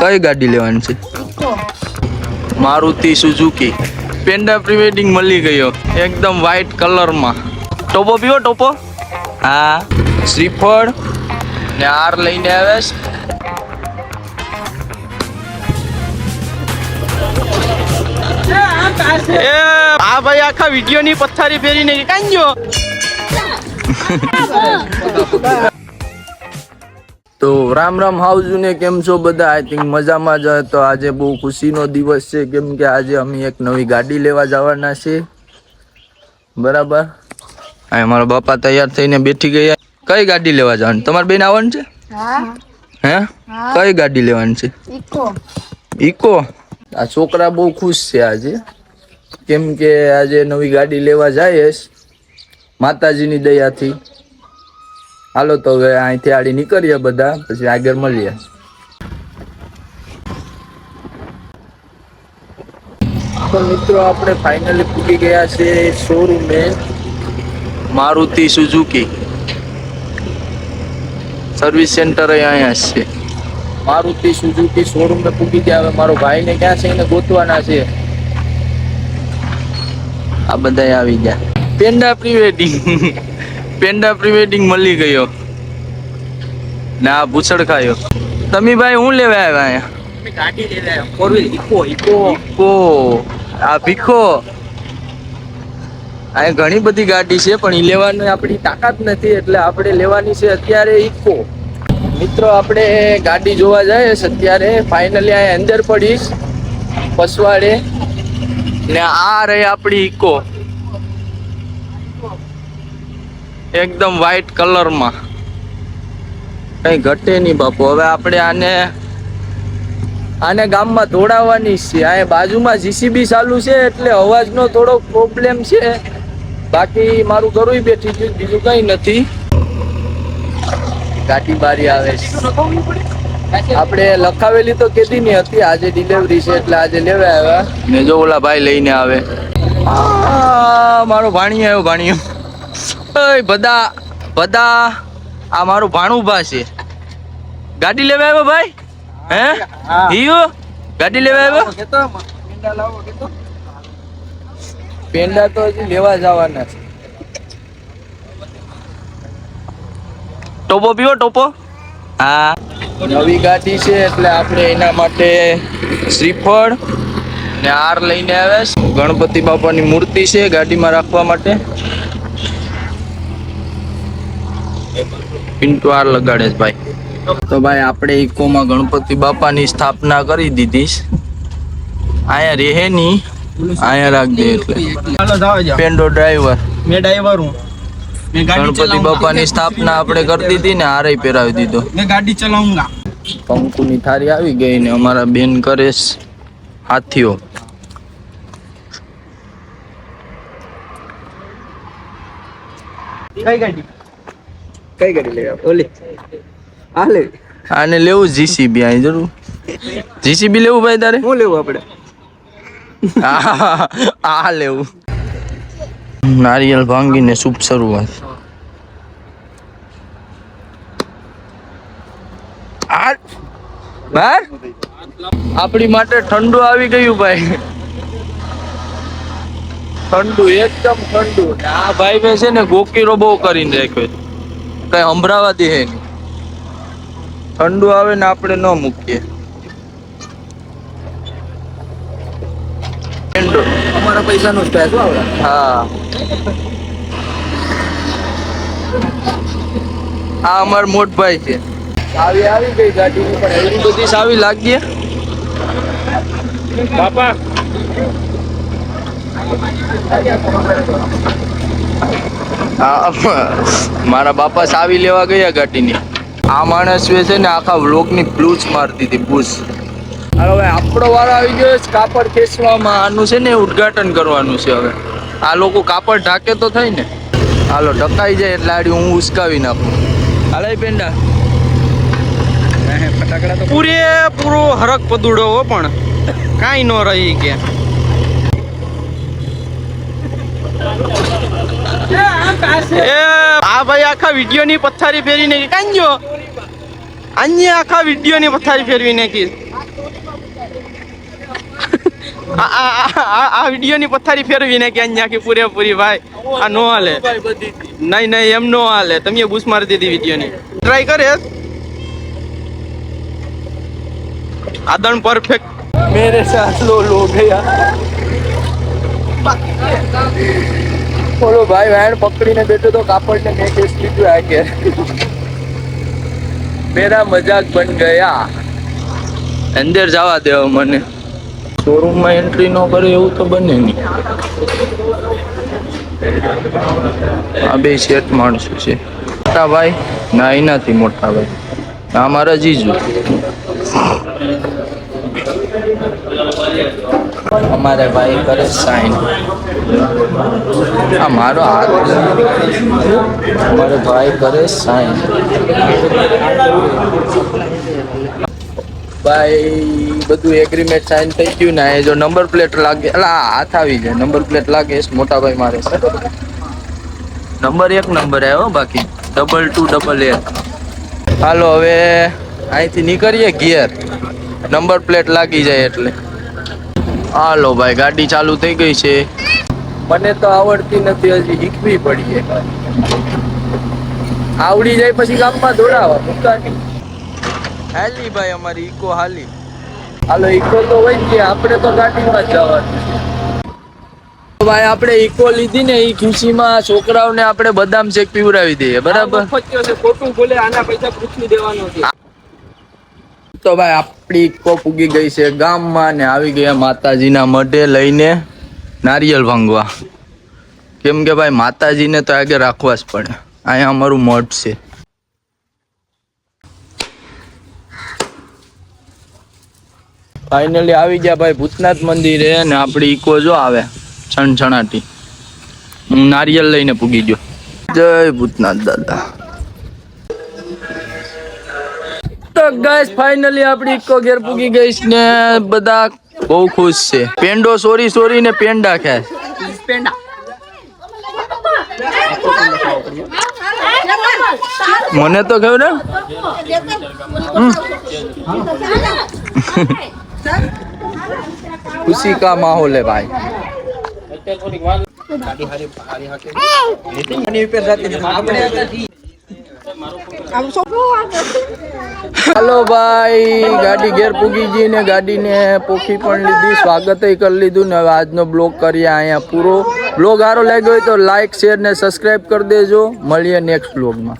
કઈ ગાડી લેવાની છે? મારુતિ સુઝુકી પેન્ડા પ્રી વેડિંગ મળી ગયો એકદમ વ્હાઈટ કલરમાં. ટોપો પીવો ટોપો. હા શ્રીફળ ને હાર લઈને આવે છે. આ ભાઈ આખા વિડીયો ની પથારી ફેરીને કાંજો. તો રામ રામ હાઉઝુ ને કેમ છો બધા? આઈ થિંક મજામાં જ. તો આજે બહુ ખુશીનો દિવસ છે કેમ કે આજે અમે એક નવી ગાડી લેવા જવાના છે. બરાબર. આ મારા બાપા તૈયાર થઈને બેઠી ગયા. કઈ ગાડી લેવા જવાની? તમારી બેન આવવાની છે? હે કઈ ગાડી લેવાની છે? ઈકો. આ છોકરા બહુ ખુશ છે આજે કેમ કે આજે નવી ગાડી લેવા જાય માતાજીની દયાથી. હાલો તો હવે અહીંથી આડી નીકળીએ બધા, પછી આગળ મળીએ. તો મિત્રો આપણે ફાઇનલી પૂકી ગયા છે શોરૂમે મારુતિ સુઝુકી. સર્વિસ સેન્ટર અહીંયા છે. મારુતિ સુઝુકી શોરૂમે પૂકી ગયા. હવે મારો ભાઈને ક્યાં છે એને ગોતવાના છે. આ બધા આવી ગયા. પેન્ડા પ્રી વેડિંગ પેન્ડા પ્રી વેડિંગ મળી ગયો ને આ ભૂસડ ખાયો. તમે ભાઈ હું લેવા આવ્યા અહીંયા? ગાડી લેવા આવ્યા. Four wheel Eeco. આ ભીખો. આ ઘણી બધી ગાડી છે પણ ઈ લેવાની આપણી તાકાત નથી એટલે આપણે લેવાની છે અત્યારે ઈકો. મિત્રો આપણે ગાડી જોવા જાય છે અત્યારે. ફાઇનલી અહીંયા અંદર પડીશ પસવાડે ને આ રહી આપણી ઈકો એકદમ વ્હાઈટ કલરમાં. કઈ ઘટે નહીં બાપુ. હવે આપણે આને ગામમાં દોડાવવાની છે. અહીંયા બાજુમાં જીસીબી ચાલુ છે એટલે અવાજનો થોડો પ્રોબ્લેમ છે. બાકી મારું ઘરું બેઠી ગયું, બીજું કઈ નથી. ગાડી બારી આવે છે. આપણે લખાવેલી તો કેદી ની હતી, આજે ડિલિવરી છે એટલે આજે લેવા આવ્યા. ને જો ઓલા ભાઈ લઈને આવે. મારો ભાણિયો આવ્યો. ભાણિયો બધા આ મારું ભાણુભા છે. ગાડી લેવા આવ્યો ભાઈ? હે હિયો ગાડી લેવા આવ્યો? પેંડા તો હજી લેવા જવાના છે. ટોપો પીવો ટોપો. હા નવી ગાડી છે એટલે આપણે એના માટે શ્રીફળ ને હાર લઈને આવે. ગણપતિ બાપાની મૂર્તિ છે ગાડીમાં રાખવા માટે. પિન્ટુ હાર લગાડે છે ભાઈ. તો ભાઈ આપણે ઇકોમાં ગણપતિ બાપાની સ્થાપના કરી દીધી. અહીંયા રહે ની, અહીંયા રાખ દે એટલે પેન્ડો ડ્રાઈવર. મેં ડ્રાઈવર હું. ગણપતિ બાપાની સ્થાપના આપણે કરી દીધી ને હારે પહેરાવી દીધો. મેં ગાડી ચલાઉંગા. કંકુની થાળી આવી ગઈ ને અમારા બેન કરે હાથીઓ. કઈ ગાડી લેવા? ઓલી આ લે. આને લેવું જીસીબી. અહીં જરૂર જીસીબી લેવું ભાઈ તારે? શું લેવું આપણે? આ લેવું. નારિયેળ ભાંગીને શુભ શરૂઆત. આપણી માટે ઠંડુ આવી ગયું ભાઈ. ઠંડુ એકદમ ઠંડુ. આ ભાઈ મેં છે ને ગોકીરો બહુ કરીને રાખ્યો. કઈ સંભળાવા દે નહીં. ઠંડુ આવે ને આપણે ન મૂકીએ. અમારા પૈસા નો સ્પેસ. હા આ અમાર મોટભાઈ છે. આવી ગઈ ગાડી પણ એવી બધી સાવી લાગીએ બાપા. મારા બાપા સાવી લેવા ગયા ગાડીની. આ માણસ છે ને આખા વ્લોગની બ્લૂચ મારતી હતી. બૂસ. હવે આપણો વારો આવી ગયો છે કાપડ ખેંચવામાં. આનું છે ને ઉદ્ઘાટન કરવાનું છે. હવે આ લોકો કાપડ ઢાકે તો થાય ને. હાલો ઢકાઈ જાય એટલે આડી હું ઉસકાવી નાખું. હાલાઈ પેંડા ફટાકડા તો પૂરેપૂરો હરક પદુડો હો પણ કાંઈ ન રહી કે. આ ભાઈ આખા વિડીયો ની પથારી ફેરીને કાંજો. અહીંયા આખા વિડીયોની પથારી ફેરવી નાખી. આ વિડીયોની પથારી ફેરવી નાખી અહીંયા આખી પૂરેપૂરી ભાઈ. આ નો હાલે. નહીં એમ નો હાલે. તમે બૂસ મારી દીધી વિડીયોની. ટ્રાય કરે આદણ પરફેક્ટ. मेरे साथ लो गया बोलो भाई वैन पकड़ी ने बैठे तो कापड़ ने मैं केस लीधું आगे मेरा मजाक बन गया अंदर जावा दे મને શોરૂમ માં એન્ટ્રી નો કરે એવું તો બને નહીં. આ બે શેઠ માણસો છે. મોટા ભાઈ ના એ નથી મોટા ભાઈ, આ મારા જીજુ. અમારે ભાઈ કરે સાઈન. આ મારો હાથ. અમારે ભાઈ કરે સાઈન. ભાઈ બધું એગ્રીમેન્ટ સાઈન થઈ ગયું ને. જો નંબર પ્લેટ લાગે એટલે હાથ આવી જાય. નંબર પ્લેટ લાગે મોટા ભાઈ મારે નંબર 1 નંબર આવ્યો. બાકી 2288. હાલો હવે અહીંથી નીકળીએ ઘેર. નંબર પ્લેટ લાગી જાય એટલે. હાલો ભાઈ ગાડી ચાલુ થઈ ગઈ છે. મને તો આવડતી નથી, હજી શીખવી પડીએ. આવડી જાય પછી ગામમાં દોડાવા મૂકતા નહીં. હાલી ભાઈ અમારી ઈકો હાલી. હાલો ઈકો તો હોય છે, આપણે તો ગાડીમાં જ જવાનું. ભાઈ આપણે ઈકો લીધી ને એ ખુશીમાં છોકરાઓને આપણે બદામ શેક પીવડાવી દઈએ. બરાબર. ખોટું બોલે આના પૈસા પૂછી દેવાનો છે. તો ભાઈ આપણી ઈકો પૂગી ગઈ છે ગામમાં ને આવી ગયા માતાજીના મઢે લઈને નારિયેલ ભાંગવા. કેમ કે ભાઈ માતાજીને તો આગળ રાખવા જ પડે. અહીંયા અમારું મઠ છે. ફાઇનલી આવી ગયા ભાઈ ભૂતનાથ મંદિરે ને આપણી ઈકો જો આવે છણછણાટી. હું નારિયેલ લઈને પૂગી ગયો. જય ભૂતનાથ દાદા. તો ગાઈસ ફાઇનલી આપણી ઈકો ઘેર પૂગી ગઈ ને બધા બહુ ખુશ છે. પેંડો સોરી ને પેંડા ખાય. મને તો ખબર ને खुशी का माहौल है भाई. हेलो भाई गाड़ी घेर पूगी जी ने गाड़ी ने पोखी पण लीधी. स्वागत कर लीधुं ने आज नो ब्लॉग करिए अहींया पूरो. ब्लॉग सारो लाग्यो होय तो लाइक शेर ने सब्सक्राइब कर देजो. मळीए नेक्स्ट ब्लॉग में.